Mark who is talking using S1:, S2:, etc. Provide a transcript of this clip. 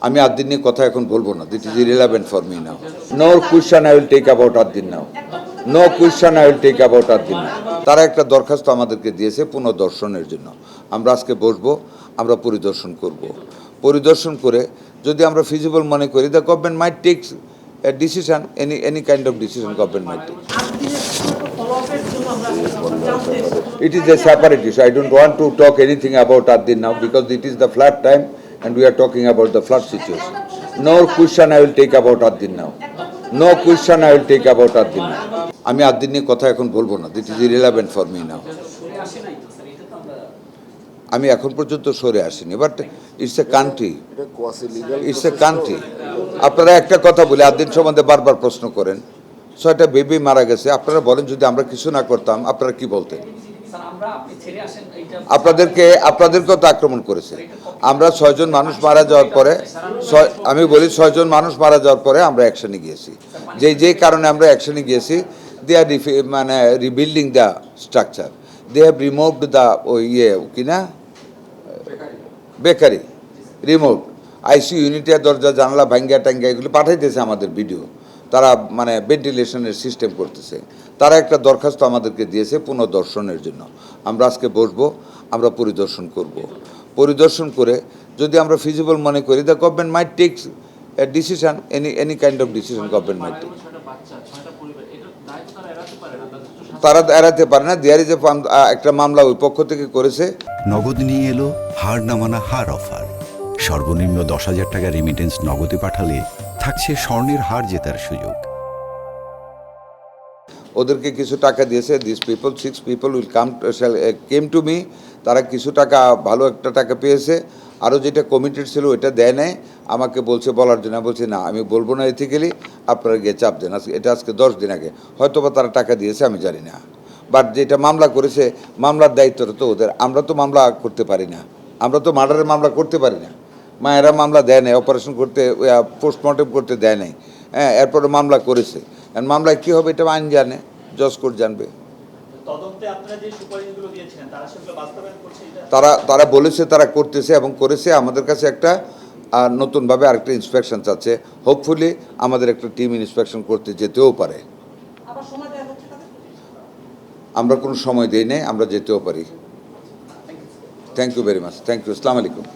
S1: আমি আদ্দিন নিয়ে কথা এখন বলবো না, this is irrelevant for me now. No question I will take about আদ্দিন now. No question I will take about আদ্দিন নাও। তারা একটা দরখাস্ত আমাদেরকে দিয়েছে পুনর্দর্শনের জন্য। আমরা আজকে বসবো, আমরা পরিদর্শন করব। পরিদর্শন করে যদি আমরা ফিজিবল মনে করি, the government might take a decision, any kind of decision government might take. It is a separate issue. I don't want to talk anything about Addin now because it is the flood time and we are talking about the flood situation. No question I will take about Addin now. No question I will take about Addin now. আমি আদ্দিন নিয়ে কথা এখন বলবো না, this is irrelevant for me now. আমি এখন পর্যন্ত সরে আসিনি, but it's a country, it's a country. আপনারা একটা কথা বলে আদ্দিন সম্বন্ধে বারবার প্রশ্ন করেন, 6টা বেবি মারা গেছে। আপনারা বলেন যদি আমরা কিছু না করতাম আপনারা কি বলতেন? আপনাদেরকেও তো আক্রমণ করেছে। আমরা 6 জন মানুষ মারা যাওয়ার পরে, আমি বলি 6 জন মানুষ মারা যাওয়ার পরে আমরা অ্যাকশনে গিয়েছি। যেই কারণে আমরা অ্যাকশনে গিয়েছি, দে আর মানে rebuilding the structure, they have removed the কিনা বেকারি রিমুভ, আইসিইউ ইউনিটের দরজা জানালা ভাঙ্গা টাঙ্গা এগুলো পাঠাইতেছে আমাদের ভিডিও। তারা মানে ভেন্টিলেশনের সিস্টেম করতেছে। তারা একটা দরখাস্ত আমাদেরকে দিয়েছে পুনর্দর্শনের জন্য। আমরা আজকে বসবো, আমরা পরিদর্শন করব। পরিদর্শন করে যদি আমরা ফিজিবল মনে করি, the government might take a decision, any kind of decision government might take. তারা এড়াতে পারে না। দেয়ার ইজ একটা মামলা ওই পক্ষ থেকে করেছে।
S2: নগদ নিয়ে এলো হার না মানা হার অফার। সর্বনিম্ন 10,000 টাকা রেমিটেন্স নগদে পাঠালে থাকছে স্বর্ণের হার জেতার সুযোগ।
S1: ওদেরকে কিছু টাকা দিয়েছে। This people 6 people will came to me. তারা কিছু টাকা, ভালো একটা টাকা পেয়েছে। আরও যেটা কমিটেড ছিল ওইটা দেয় নাই। আমাকে বলছে বলার জন্য, বলছি না আমি বলবো না এথিক্যালি, আপনারা গিয়ে চাপ দেন। এটা আজকে 10 দিন আগে হয়তো বা তারা টাকা দিয়েছে, আমি জানি না। বাট যেটা মামলা করেছে, মামলার দায়িত্বটা তো ওদের। আমরা তো মামলা করতে পারি না, আমরা তো মার্ডারের মামলা করতে পারি না। মায়েরা মামলা দেয় নাই, অপারেশন করতে, পোস্টমর্টম করতে দেয় নাই। হ্যাঁ, এরপরে মামলা করেছে। মামলায় কী হবে এটা আইন জানে, জজ কোর্ট জানবে। তারা বলেছে তারা করতেছে এবং করেছে। আমাদের কাছে একটা নতুনভাবে আরেকটা ইন্সপেকশন চাচ্ছে। হোপফুলি আমাদের একটা টিম ইন্সপেকশন করতে যেতেও পারে। আমরা কোনো সময় দিই নাই, আমরা যেতেও পারি। Thank you very much. Thank you. আসসালামু আলাইকুম।